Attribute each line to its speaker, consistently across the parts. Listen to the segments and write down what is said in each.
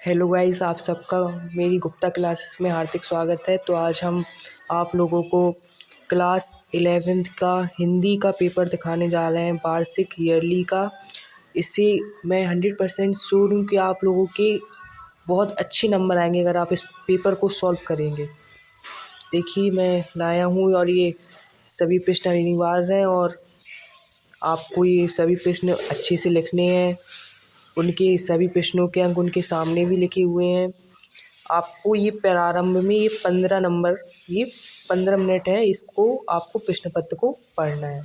Speaker 1: Hello guys, आप सबका मेरी गुप्ता क्लासेस में हार्दिक स्वागत है। तो आज हम आप लोगों को क्लास 11th का हिंदी का पेपर दिखाने जा रहे हैं, वार्षिक ईयरली का। इससे मैं 100% श्योर हूँ कि आप लोगों के बहुत अच्छे नंबर आएंगे अगर आप इस पेपर को सॉल्व करेंगे। देखिए मैं लाया हूँ और ये सभी प्रश्न अनिवार्य हैं और आपको ये सभी प्रश्न अच्छे से लिखने हैं। उनके सभी प्रश्नों के अंक उनके सामने भी लिखे हुए हैं। आपको ये प्रारंभ में ये 15 नंबर, ये 15 मिनट है, इसको आपको प्रश्न पत्र को पढ़ना है।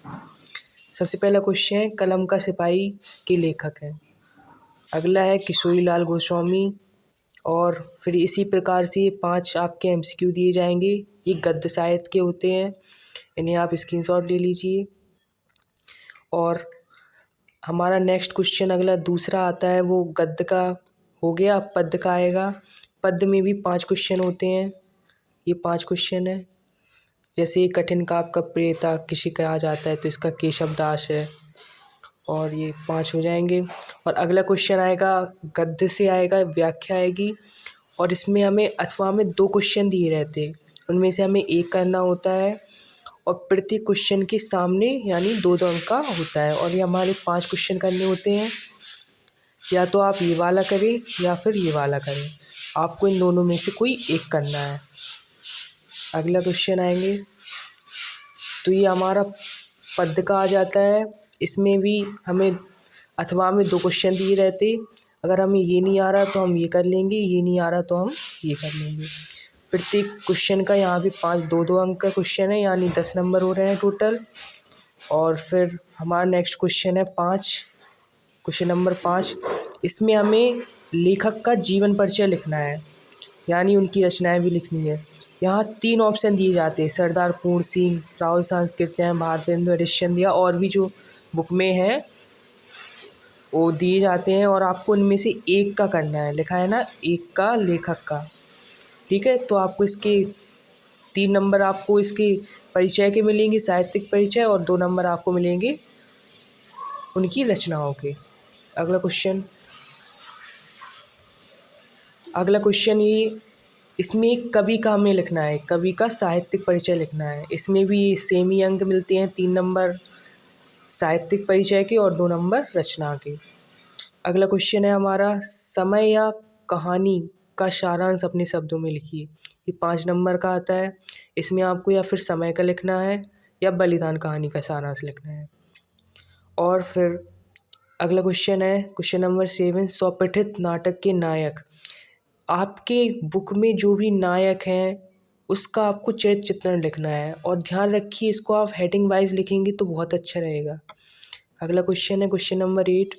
Speaker 1: सबसे पहला क्वेश्चन है, कलम का सिपाही के लेखक हैं। अगला है किशोरी लाल गोस्वामी। और फिर इसी प्रकार से ये 5 आपके एमसीक्यू दिए जाएंगे। ये गद्य साहित्य के होते हैं, इन्हें आप स्क्रीनशॉट ले लीजिए। और हमारा नेक्स्ट क्वेश्चन अगला दूसरा आता है, वो गद्य का हो गया। अब पद्य का आएगा। पद्य में भी 5 क्वेश्चन होते हैं। ये 5 क्वेश्चन है। जैसे कठिन काव्य का प्रेता किसे कहा जाता है, तो इसका केशव दास है। और ये 5 हो जाएंगे। और अगला क्वेश्चन आएगा, गद्य से आएगा, व्याख्या आएगी। और इसमें हमें अथवा में 2 क्वेश्चन दिए रहते हैं, उनमें से हमें एक करना होता है। और प्रति क्वेश्चन के सामने यानी 2-2 अंक का होता है। और ये हमारे 5 क्वेश्चन करने होते हैं। या तो आप ये वाला करें या फिर ये वाला करें, आपको इन दोनों में से कोई एक करना है। अगला क्वेश्चन आएंगे, तो ये हमारा पद्य का आ जाता है। इसमें भी हमें अथवा में 2 क्वेश्चन दिए रहते। अगर हमें ये नहीं आ रहा तो हम ये कर लेंगे, ये नहीं आ रहा तो हम ये कर लेंगे। प्रत्येक क्वेश्चन का यहाँ पे 5-2-2 अंक का क्वेश्चन है, यानी 10 नंबर हो रहे हैं टोटल। और फिर हमारा नेक्स्ट क्वेश्चन है 5, क्वेश्चन नंबर 5। इसमें हमें लेखक का जीवन परिचय लिखना है, यानी उनकी रचनाएं भी लिखनी है। यहाँ 3 ऑप्शन दिए जाते हैं, सरदार पूर्ण सिंह, राहुल सांस्कृत्यायन, भारतेंदु हरिश्चंद्र, और भी जो बुक में हैं वो दिए जाते हैं। और आपको उनमें से एक का करना है, लिखा है ना, एक का लेखक का। ठीक है, तो आपको इसके 3 नंबर आपको इसके परिचय के मिलेंगे, साहित्यिक परिचय, और 2 नंबर आपको मिलेंगे उनकी रचनाओं के। अगला क्वेश्चन ये, इसमें एक कवि का हमें लिखना है, कवि का साहित्यिक परिचय लिखना है। इसमें भी सेम ही अंक मिलते हैं, 3 नंबर साहित्यिक परिचय के और 2 नंबर रचना के। अगला क्वेश्चन है हमारा, समय या कहानी का सारांश अपने शब्दों में लिखिए। ये 5 नंबर का आता है। इसमें आपको या फिर समय का लिखना है या बलिदान कहानी का सारांश लिखना है। और फिर अगला क्वेश्चन है क्वेश्चन नंबर 7, स्वपठित नाटक के नायक। आपके बुक में जो भी नायक हैं उसका आपको चरित्र चित्रण लिखना है। और ध्यान रखिए, इसको आप हेडिंग वाइज लिखेंगे तो बहुत अच्छा रहेगा। अगला क्वेश्चन है क्वेश्चन नंबर 8,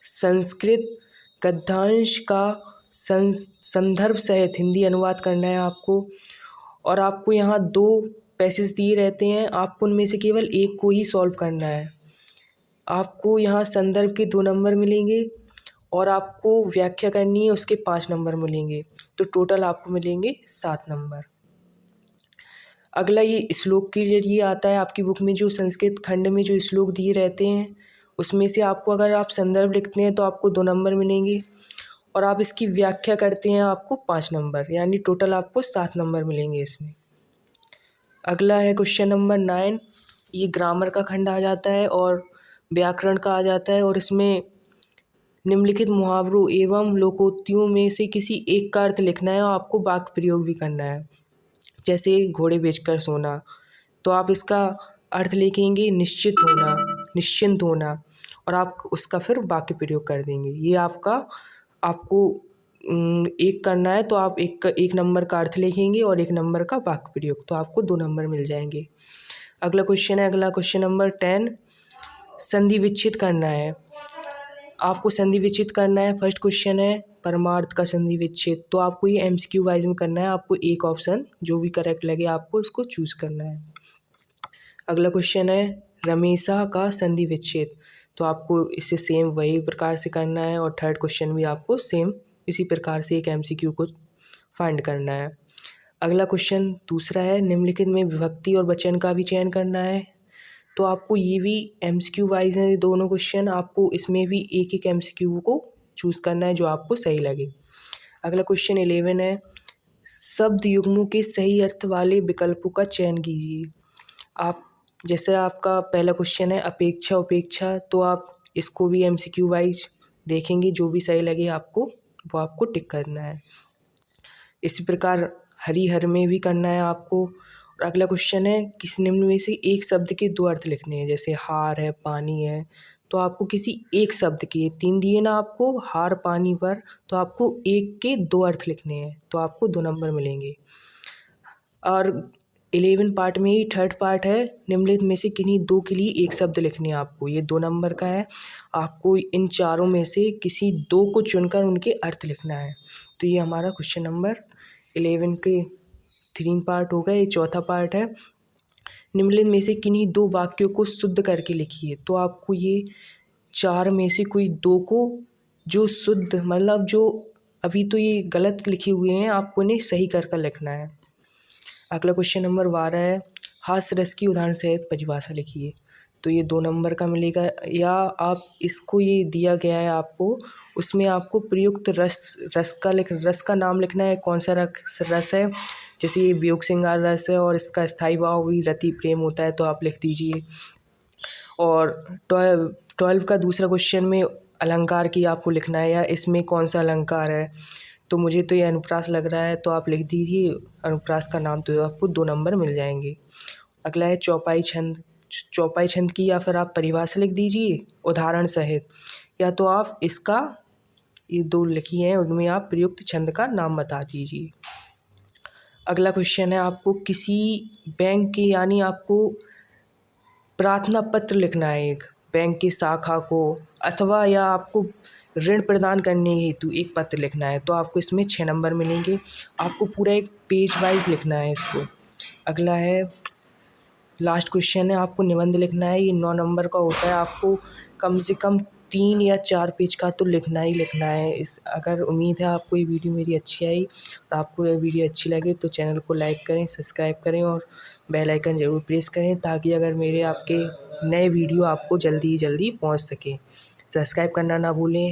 Speaker 1: संस्कृत गद्यांश का संदर्भ सहित हिंदी अनुवाद करना है आपको। और आपको यहाँ 2 पैसेज दिए रहते हैं, आपको उनमें से केवल एक को ही सॉल्व करना है। आपको यहाँ संदर्भ के 2 नंबर मिलेंगे और आपको व्याख्या करनी है, उसके 5 नंबर मिलेंगे। तो टोटल आपको मिलेंगे 7 नंबर। अगला ये श्लोक के जरिए आता है। आपकी बुक में जो संस्कृत खंड में जो श्लोक दिए रहते हैं उसमें से आपको, अगर आप संदर्भ लिखते हैं तो आपको 2 नंबर मिलेंगे। और आप इसकी व्याख्या करते हैं, आपको 5 नंबर, यानी टोटल आपको 7 नंबर मिलेंगे इसमें। अगला है क्वेश्चन नंबर 9। ये ग्रामर का खंड आ जाता है और व्याकरण का आ जाता है। और इसमें निम्नलिखित मुहावरों एवं लोकोक्तियों में से किसी एक का अर्थ लिखना है और आपको वाक्य प्रयोग भी करना है। जैसे घोड़े बेचकर सोना, तो आप इसका अर्थ लिखेंगे निश्चित होना, निश्चिंत होना, और आप उसका फिर वाक्य प्रयोग कर देंगे। ये आपको एक करना है, तो आप एक नंबर का अर्थ लिखेंगे और 1 नंबर का वाक्य प्रयोग, तो आपको 2 नंबर मिल जाएंगे। अगला क्वेश्चन नंबर 10, संधि विच्छेद करना है। आपको संधि विच्छेद करना है। फर्स्ट क्वेश्चन है परमार्थ का संधि विच्छेद, तो आपको ये एमसीक्यू वाइज में करना है। आपको एक ऑप्शन जो भी करेक्ट लगे आपको उसको चूज करना है। अगला क्वेश्चन है रमेशा का संधि विच्छेद, तो आपको इससे सेम वही प्रकार से करना है। और थर्ड क्वेश्चन भी आपको सेम इसी प्रकार से एक एमसीक्यू को फाइंड करना है। अगला क्वेश्चन दूसरा है निम्नलिखित में विभक्ति और वचन का भी चयन करना है। तो आपको ये भी एमसीक्यू वाइज है दोनों क्वेश्चन, आपको इसमें भी एक एक एमसीक्यू को चूज़ करना है जो आपको सही लगे। अगला क्वेश्चन 11 है, शब्द युग्मों के सही अर्थ वाले विकल्पों का चयन कीजिए। आप जैसे आपका पहला क्वेश्चन है अपेक्षा उपेक्षा, तो आप इसको भी MCQ वाइज देखेंगे, जो भी सही लगे आपको वो आपको टिक करना है। इसी प्रकार हरिहर में भी करना है आपको। और अगला क्वेश्चन है, किसी निम्न में से एक शब्द के दो अर्थ लिखने हैं, जैसे हार है, पानी है, तो आपको किसी एक शब्द के 3 दिए ना आपको, हार, पानी, वर, तो आपको एक के 2 अर्थ लिखने हैं, तो आपको 2 नंबर मिलेंगे। और 11 पार्ट में ही थर्ड पार्ट है, निम्नलिखित में से किन्हीं 2 के लिए एक शब्द लिखने हैं आपको, ये 2 नंबर का है। आपको इन चारों में से किसी 2 को चुनकर उनके अर्थ लिखना है। तो ये हमारा क्वेश्चन नंबर 11 के 3 पार्ट हो गए। ये चौथा पार्ट है, निम्नलिखित में से किन्हीं 2 वाक्यों को शुद्ध करके लिखिए। तो आपको ये 4 में से कोई 2 को जो शुद्ध मतलब जो अभी तो ये गलत लिखे हुए हैं, आपको इन्हें सही कर कर लिखना है। अगला क्वेश्चन नंबर 12 है, हास्य रस की उदाहरण सहित परिभाषा लिखिए। तो ये 2 नंबर का मिलेगा, या आप इसको ये दिया गया है आपको, उसमें आपको प्रयुक्त रस का नाम लिखना है, कौन सा रस है। जैसे ये वियोग श्रृंगार रस है और इसका स्थायी भाव भी रति प्रेम होता है, तो आप लिख दीजिए। और 12 का दूसरा क्वेश्चन में अलंकार की आपको लिखना है, या इसमें कौन सा अलंकार है। तो मुझे तो ये अनुप्रास लग रहा है, तो आप लिख दीजिए अनुप्रास का नाम, तो आपको 2 नंबर मिल जाएंगे। अगला है चौपाई छंद। चौपाई छंद की या फिर आप परिभाषा लिख दीजिए उदाहरण सहित, या तो आप इसका ये 2 लिखी हैं उनमें आप प्रयुक्त छंद का नाम बता दीजिए। अगला क्वेश्चन है, आपको किसी बैंक के यानी आपको प्रार्थना पत्र लिखना है, एक बैंक की शाखा को, अथवा या आपको ऋण प्रदान करने हेतु एक पत्र लिखना है, तो आपको इसमें 6 नंबर मिलेंगे। आपको पूरा एक पेज वाइज लिखना है इसको। अगला है लास्ट क्वेश्चन है, आपको निबंध लिखना है, ये 9 नंबर का होता है। आपको कम से कम 3 या 4 पेज का तो लिखना ही लिखना है। अगर उम्मीद है आपको ये वीडियो मेरी अच्छी आई और आपको ये वीडियो अच्छी लगे तो चैनल को लाइक करें, सब्सक्राइब करें और बेल आइकन ज़रूर प्रेस करें, ताकि अगर मेरे आपके नए वीडियो आपको जल्दी ही जल्दी पहुंच सके। सब्सक्राइब करना ना भूलें।